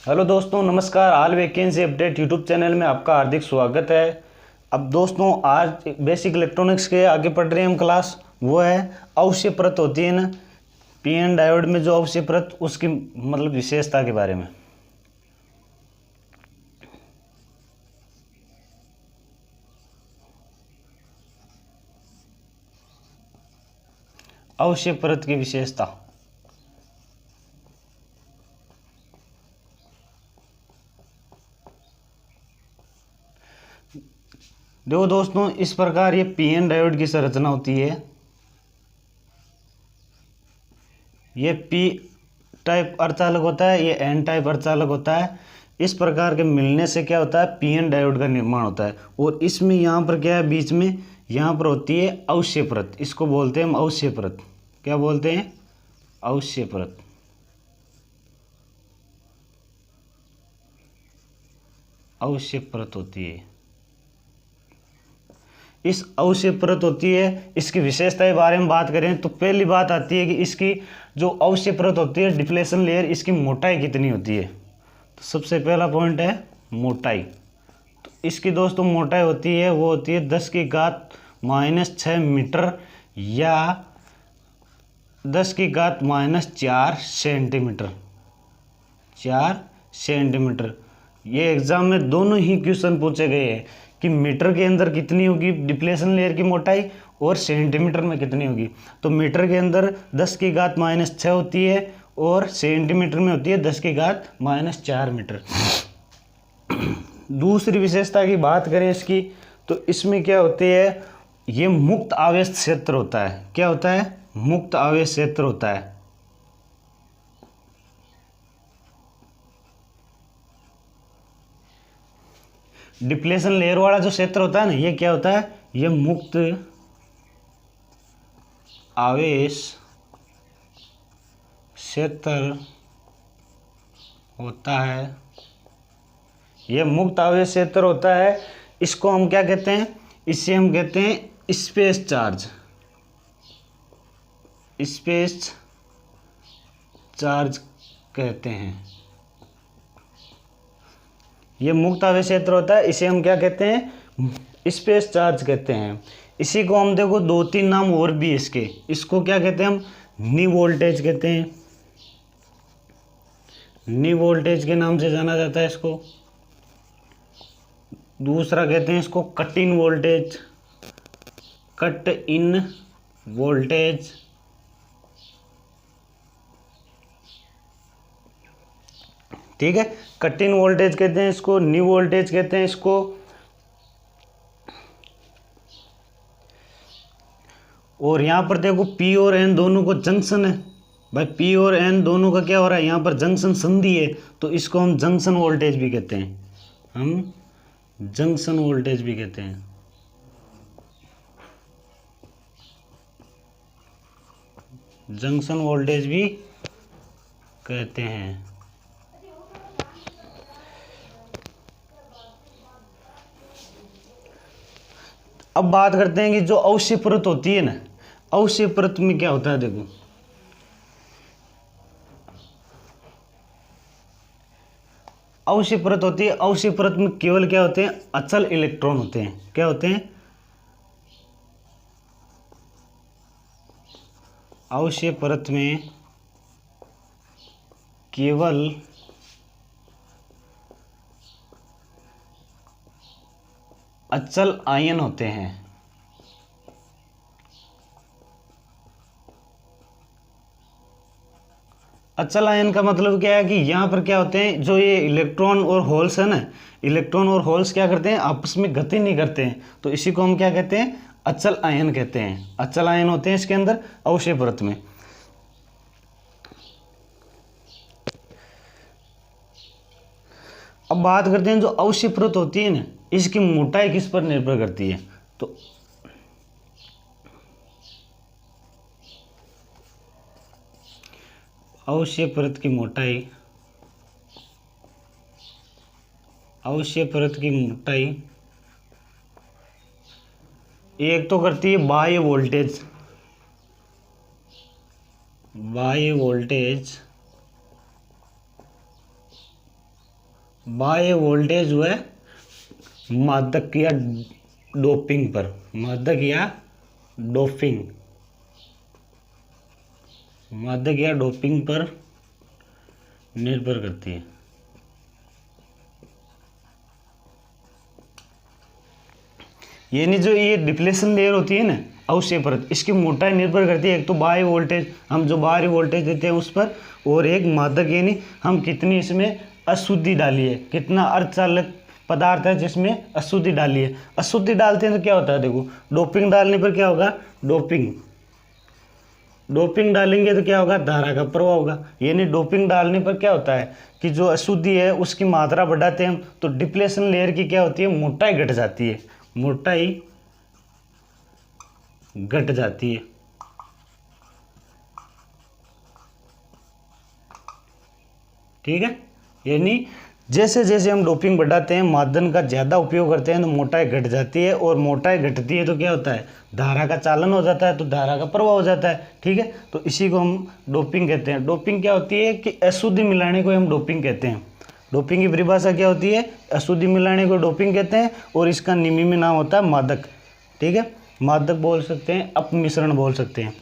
Hello दोस्तों, नमस्कार। All vacancy update YouTube channel में आपका हार्दिक स्वागत है। अब दोस्तों, आज बेसिक इलेक्ट्रॉनिक्स के आगे पढ़ रहे हैं हम क्लास। वो है अवश्य परत होती है ना, पी एन डायोड में जो अवश्य परत, उसकी मतलब विशेषता के बारे में। अवश्य परत की विशेषता। देखो दोस्तों, इस प्रकार ये पी एन डायोड की संरचना होती है। ये पी टाइप अर्धचालक होता है, ये एन टाइप अर्धचालक होता है। इस प्रकार के मिलने से क्या होता है, पी एन डायोड का निर्माण होता है। और इसमें यहाँ पर क्या है, बीच में यहाँ पर होती है अवश्य परत। इसको बोलते हैं हम अवश्य परत। क्या बोलते हैं? अवश्य परत। अवश्य परत होती है। इस अवश्य परत होती है, इसकी विशेषता के बारे में बात करें तो पहली बात आती है कि इसकी जो अवश्य परत होती है, डिप्लेशन लेयर, इसकी मोटाई कितनी होती है। तो सबसे पहला पॉइंट है मोटाई। तो इसकी दोस्तों मोटाई होती है, वो होती है 10⁻⁻6 मीटर या 10⁻⁻4 सेंटीमीटर। 4 सेंटीमीटर। ये एग्जाम में दोनों ही क्वेश्चन पूछे गए हैं कि मीटर के अंदर कितनी होगी डिप्लेशन लेयर की मोटाई और सेंटीमीटर में कितनी होगी। तो मीटर के अंदर 10⁻⁻6 होती है और सेंटीमीटर में होती है 10⁻⁻4 मीटर। दूसरी विशेषता की बात करें इसकी, तो इसमें क्या होती है, ये मुक्त आवेश क्षेत्र होता है। क्या होता है? मुक्त आवेश क्षेत्र होता है। डिप्लेशन लेयर वाला जो क्षेत्र होता है ना, ये क्या होता है, ये मुक्त आवेश क्षेत्र होता है। ये मुक्त आवेश क्षेत्र होता है। इसको हम क्या कहते हैं? इसे हम कहते हैं स्पेस चार्ज। स्पेस चार्ज कहते हैं। ये मुक्त आवेश क्षेत्र होता है, इसे हम क्या कहते हैं? स्पेस चार्ज कहते हैं। इसी को हम देखो, दो तीन नाम और भी इसके। इसको क्या कहते हैं हम? नी वोल्टेज कहते हैं। नी वोल्टेज के नाम से जाना जाता है इसको। दूसरा कहते हैं इसको cut in voltage. Cut in voltage. ठीक है, कट इन वोल्टेज कहते हैं इसको, नी वोल्टेज कहते हैं इसको। और यहां पर देखो, पी और एन दोनों को जंक्शन है भाई। पी और एन दोनों का क्या हो रहा है, यहां पर जंक्शन संधि है, तो इसको हम जंक्शन वोल्टेज भी कहते हैं। हम जंक्शन वोल्टेज भी कहते हैं। जंक्शन वोल्टेज भी कहते हैं। अब बात करते हैं कि जो अवश्य परत होती है ना, अवश्य परत में क्या होता है। देखो, अवश्य परत होती है। अवश्य परत में केवल क्या होते हैं, अचल इलेक्ट्रॉन होते हैं। क्या होते हैं? अवश्य परत में केवल अचल आयन होते हैं। अचल आयन का मतलब क्या है कि यहाँ पर क्या होते हैं, जो ये इलेक्ट्रॉन और होल्स है ना, इलेक्ट्रॉन और होल्स क्या करते हैं, आपस में गति नहीं करते हैं। तो इसी को हम क्या कहते हैं? अचल आयन कहते हैं। अचल आयन होते हैं इसके अंदर अवश्य परत में। अब बात करते हैं जो अवश्य परत होती है ना, इसकी मोटाई किस पर निर्भर करती है। तो अवश्य परत की मोटाई, अवश्य परत की मोटाई एक तो करती है बाह्य वोल्टेज। बाह्य वोल्टेज बाह्य वोल्टेज व मादक या डोपिंग पर, मादक या डोपिंग, मादक या डोपिंग पर निर्भर करती है। यानी जो ये डिप्लेशन लेयर होती है ना, अवक्षय परत, इसकी मोटाई निर्भर करती है एक तो बाह्य वोल्टेज, हम जो बाहरी वोल्टेज देते हैं उस पर, और एक मादक यानी हम कितनी इसमें अशुद्धि डाली है, कितना अर्धचालक पदार्थ है जिसमें अशुद्धि डाली है। अशुद्धि डालते हैं तो क्या होता है, देखो डोपिंग डालने पर क्या होगा, डोपिंग डालेंगे तो क्या होगा, धारा का प्रवाह होगा। यानी डोपिंग डालने पर क्या होता है कि जो अशुद्धि है उसकी मात्रा बढ़ाते हैं हम, तो डिप्लेशन लेयर की क्या होती है, मोटाई घट जाती है, मोटाई घट जाती है। ठीक है, यानी जैसे जैसे हम डोपिंग बढ़ाते हैं, मादन का ज़्यादा उपयोग करते हैं तो मोटाई घट जाती है, और मोटाई घटती है तो क्या होता है, धारा का चालन हो जाता है, तो धारा का प्रवाह हो जाता है। ठीक है, तो इसी को हम डोपिंग कहते हैं। डोपिंग क्या होती है कि अशुद्धि मिलाने को हम डोपिंग कहते हैं। डोपिंग की परिभाषा क्या होती है, अशुद्धि मिलाने को डोपिंग कहते हैं, और इसका निमी में नाम होता है मादक। ठीक है, मादक बोल सकते हैं, अपमिश्रण बोल सकते हैं।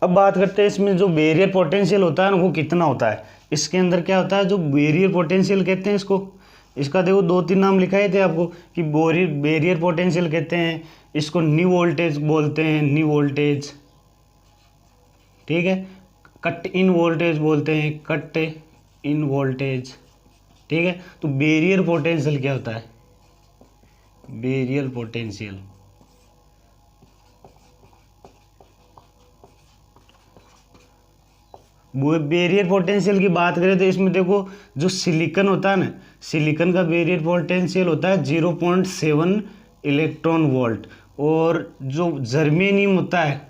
अब बात करते हैं इसमें जो बैरियर पोटेंशियल होता है ना, वो कितना होता है। इसके अंदर क्या होता है, जो बैरियर पोटेंशियल कहते हैं इसको, इसका देखो 2-3 नाम लिखाए थे आपको कि बैरियर पोटेंशियल कहते हैं, इसको न्यू वोल्टेज बोलते हैं, न्यू वोल्टेज। ठीक है, कट इन वोल्टेज बोलते हैं, कट इन वोल्टेज। ठीक है, तो बैरियर पोटेंशियल क्या होता है, बैरियर पोटेंशियल, बैरियर पोटेंशियल की बात करें तो इसमें देखो जो सिलिकॉन होता है ना, सिलिकॉन का बैरियर पोटेंशियल होता है 0.7 इलेक्ट्रॉन वोल्ट, और जो जर्मेनियम होता है,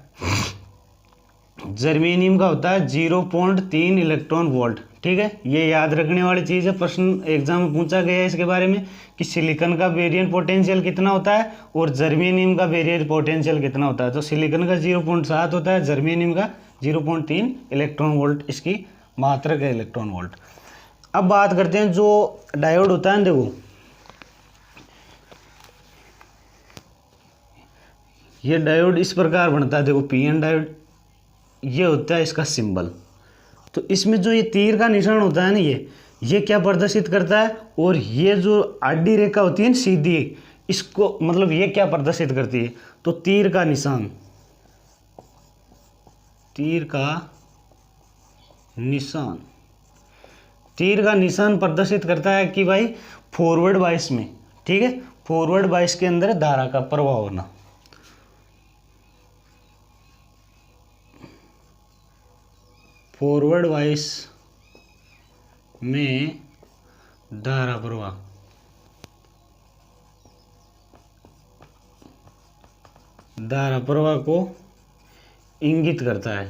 जर्मेनियम का होता है 0.3 इलेक्ट्रॉन वोल्ट। ठीक है, ये याद रखने वाली चीज़ है, प्रश्न एग्जाम में पूछा गया है इसके बारे में कि सिलिकॉन का बैरियर पोटेंशियल कितना होता है और जर्मेनियम का बैरियर पोटेंशियल कितना होता है। तो सिलिकॉन का 0.7 होता है, जर्मेनियम का 0.3 इलेक्ट्रॉन वोल्ट इसकी मात्रक है, इलेक्ट्रॉन वोल्ट। अब बात करते हैं जो डायोड होता है, देखो ये डायोड इस प्रकार बनता है, देखो पीएन डायोड, ये होता है इसका सिंबल। तो इसमें जो ये तीर का निशान होता है ना, ये क्या प्रदर्शित करता है, और ये जो आडी रेखा होती है ना सीधी, इसको मतलब ये क्या प्रदर्शित करती है, तो तीर का निशान, तीर का निशान, तीर का निशान प्रदर्शित करता है कि भाई फॉरवर्ड बाइस में, ठीक है, फॉरवर्ड बाइस के अंदर धारा का प्रवाह होना, फॉरवर्ड बाइस में धारा प्रवाह, धारा प्रवाह को इंगित करता है।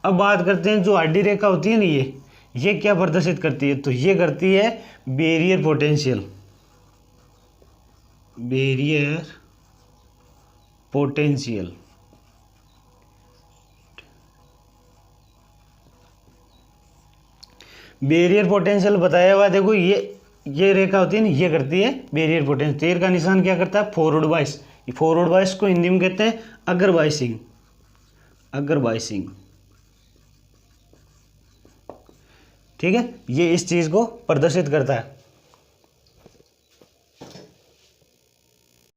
अब बात करते हैं जो आडी रेखा होती है ना, ये क्या प्रदर्शित करती है, तो ये करती है barrier potential, barrier potential. Barrier potential बताया हुआ, देखो ये रेखा होती है ना, ये करती है बैरियर पोटेंशियल। तीर का निशान क्या करता है, फॉरवर्ड बाइस, फॉरवर्ड बाइस को हिंदी में कहते हैं अगर बाइसिंग, अगर बाइसिंग। ठीक है, ये इस चीज को प्रदर्शित करता है।